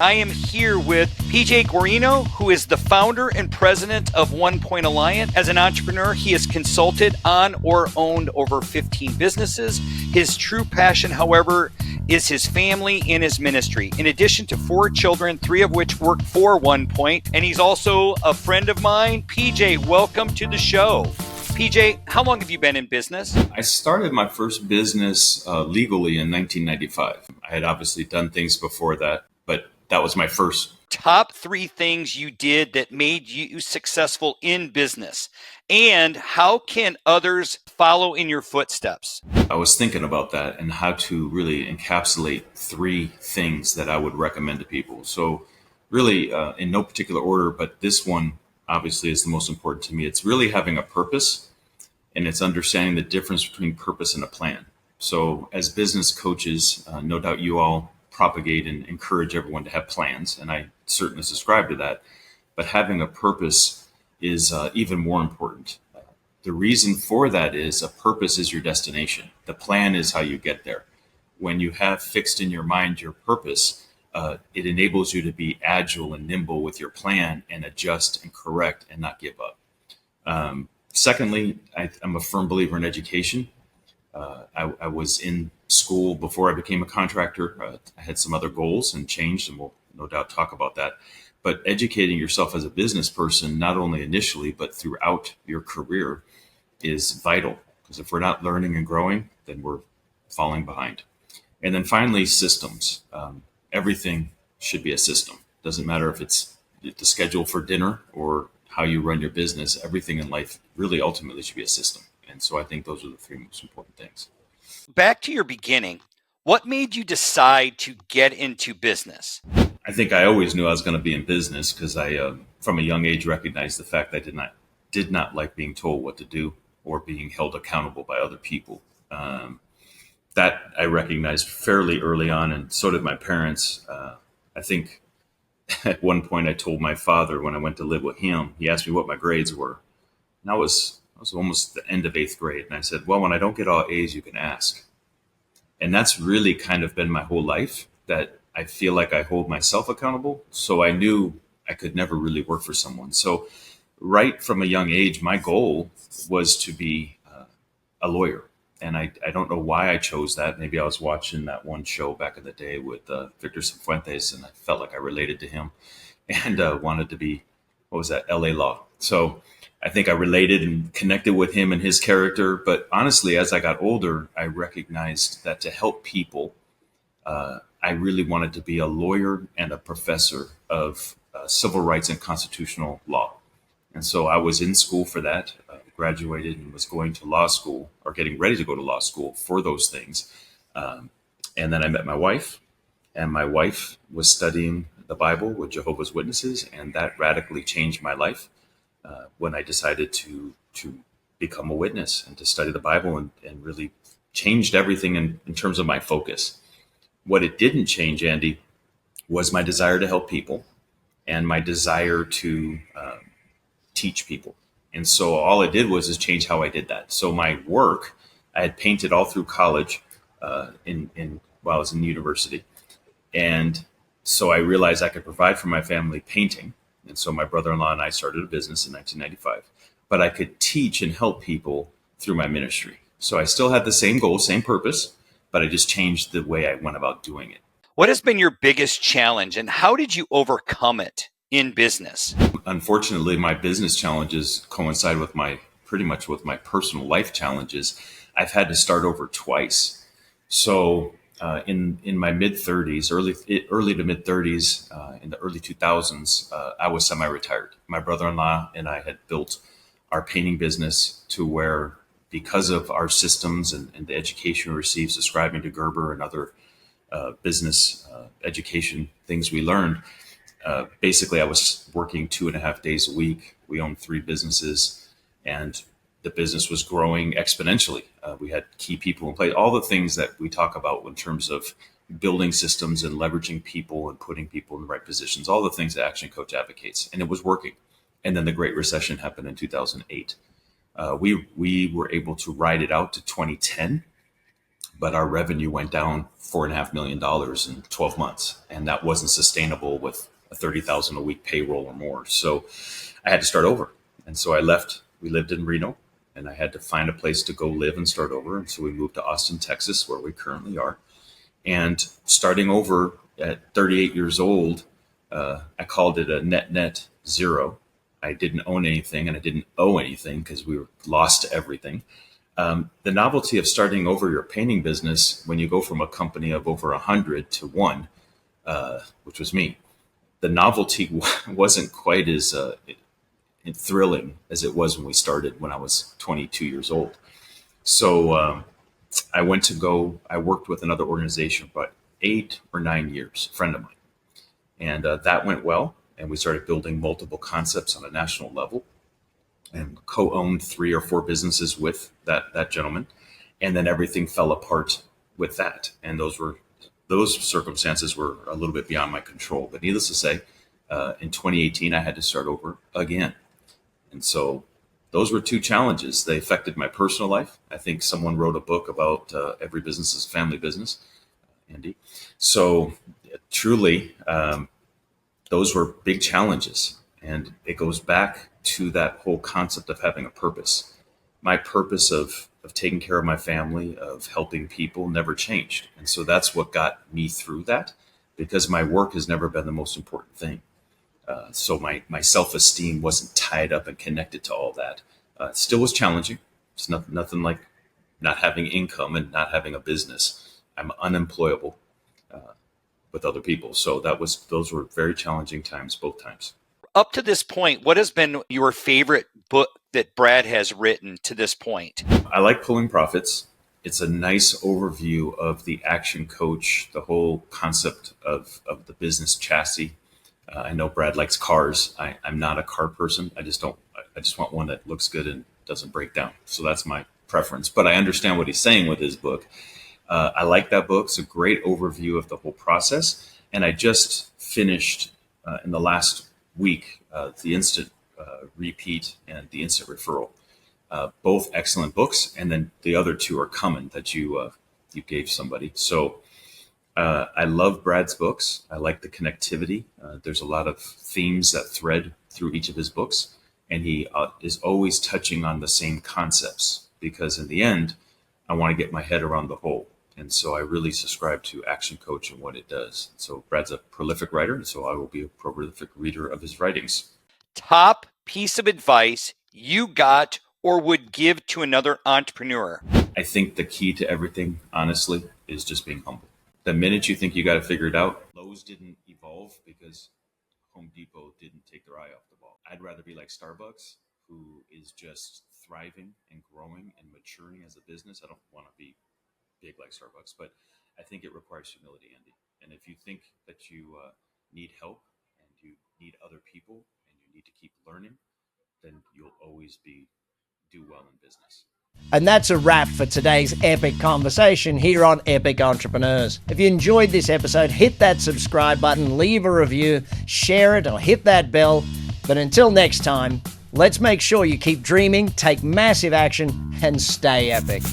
I am here with PJ Guarino, who is the founder and president of OnePoint Alliance. As an entrepreneur, he has consulted on or owned over 15 businesses. His true passion, however, is his family and his ministry. In addition to 4 children, 3 of which work for OnePoint, and he's also a friend of mine. PJ, welcome to the show. PJ, how long have you been in business? I started my first business legally in 1995. I had obviously done things before that, but that was my first. Top 3 things you did that made you successful in business, and how can others follow in your footsteps? I was thinking about that and how to really encapsulate 3 things that I would recommend to people. So really in no particular order, but this one obviously is the most important to me. It's really having a purpose, and it's understanding the difference between purpose and a plan. So as business coaches, no doubt you all propagate and encourage everyone to have plans, and I certainly subscribe to that. But having a purpose is even more important. The reason for that is a purpose is your destination. The plan is how you get there. When you have fixed in your mind your purpose, it enables you to be agile and nimble with your plan and adjust and correct and not give up. Secondly, I'm a firm believer in education. I was in school before I became a contractor. I had some other goals and changed, and we'll no doubt talk about that. But educating yourself as a business person, not only initially, but throughout your career, is vital. Because if we're not learning and growing, then we're falling behind. And then finally, systems. Everything should be a system. Doesn't matter if it's the schedule for dinner or how you run your business. Everything in life really ultimately should be a system. And so I think those are the 3 most important things. Back to your beginning, what made you decide to get into business? I think I always knew I was going to be in business because I, from a young age, recognized the fact that I did not like being told what to do or being held accountable by other people. That I recognized fairly early on, and so did my parents. I think at one point I told my father when I went to live with him, he asked me what my grades were. And I was almost the end of 8th grade. And I said, well, when I don't get all A's, you can ask. And that's really kind of been my whole life, that I feel like I hold myself accountable. So I knew I could never really work for someone. So right from a young age, my goal was to be a lawyer. And I don't know why I chose that. Maybe I was watching that one show back in the day with Victor Cifuentes, and I felt like I related to him and wanted to be, what was that, LA Law. So I think I related and connected with him and his character. But honestly, as I got older, I recognized that to help people, I really wanted to be a lawyer and a professor of civil rights and constitutional law. And so I was in school for that, graduated and was going to law school or getting ready to go to law school for those things. And then I met my wife, and my wife was studying the Bible with Jehovah's Witnesses, and that radically changed my life. When I decided to become a witness and to study the Bible, and really changed everything in terms of my focus. What it didn't change, Andy, was my desire to help people and my desire to teach people. And so all it did was change how I did that. So my work, I had painted all through college while I was in university. And so I realized I could provide for my family painting. And so my brother-in-law and I started a business in 1995, but I could teach and help people through my ministry. So I still had the same goal, same purpose, but I just changed the way I went about doing it. What has been your biggest challenge, and how did you overcome it in business? Unfortunately, my business challenges coincide with pretty much with my personal life challenges. I've had to start over twice. So in my mid-30s, early to mid-30s, in the early 2000s, I was semi-retired. My brother-in-law and I had built our painting business to where, because of our systems and the education we received, subscribing to Gerber and other business education things we learned, basically I was working 2.5 days a week. We owned 3 businesses, and the business was growing exponentially. We had key people in place, all the things that we talk about in terms of building systems and leveraging people and putting people in the right positions, all the things that Action Coach advocates, and it was working. And then the Great Recession happened in 2008. We were able to ride it out to 2010, but our revenue went down $4.5 million in 12 months. And that wasn't sustainable with a 30,000 a week payroll or more. So I had to start over. And so I left. We lived in Reno, and I had to find a place to go live and start over. And so we moved to Austin, Texas, where we currently are. And starting over at 38 years old, I called it a net zero. I didn't own anything and I didn't owe anything because we were lost to everything. The novelty of starting over your painting business when you go from a company of over 100 to one, which was me, the novelty wasn't quite as thrilling as it was when we started when I was 22 years old. So I worked with another organization for about 8 or 9 years, a friend of mine. And that went well. And we started building multiple concepts on a national level and co-owned 3 or 4 businesses with that gentleman. And then everything fell apart with that. And those circumstances were a little bit beyond my control. But needless to say, in 2018, I had to start over again. And so those were 2 challenges. They affected my personal life. I think someone wrote a book about every business is family business, Andy. So truly, those were big challenges. And it goes back to that whole concept of having a purpose. My purpose of taking care of my family, of helping people never changed. And so that's what got me through that, because my work has never been the most important thing. So my self-esteem wasn't tied up and connected to all that. It still was challenging. It's nothing like not having income and not having a business. I'm unemployable with other people. So those were very challenging times, both times. Up to this point, what has been your favorite book that Brad has written to this point? I like Pulling Profits. It's a nice overview of the action coach, the whole concept of the business chassis. I know Brad likes cars. I'm not a car person. I just want one that looks good and doesn't break down. So that's my preference. But I understand what he's saying with his book. I like that book. It's a great overview of the whole process. And I just finished in the last week the Instant Repeat and the Instant Referral. Both excellent books. And then the other 2 are coming that you gave somebody. So I love Brad's books. I like the connectivity. There's a lot of themes that thread through each of his books. And he is always touching on the same concepts, because in the end, I want to get my head around the whole. And so I really subscribe to Action Coach and what it does. So Brad's a prolific writer, and so I will be a prolific reader of his writings. Top piece of advice you got or would give to another entrepreneur? I think the key to everything, honestly, is just being humble. The minute you think you got to figure it out, Lowe's didn't evolve because Home Depot didn't take their eye off the ball. I'd rather be like Starbucks, who is just thriving and growing and maturing as a business. I don't want to be big like Starbucks, but I think it requires humility, Andy. And if you think that you need help and you need other people and you need to keep learning, then you'll always do well in business. And that's a wrap for today's epic conversation here on Epic Entrepreneurs. If you enjoyed this episode, hit that subscribe button, leave a review, share it, or hit that bell. But until next time, let's make sure you keep dreaming, take massive action, and stay epic.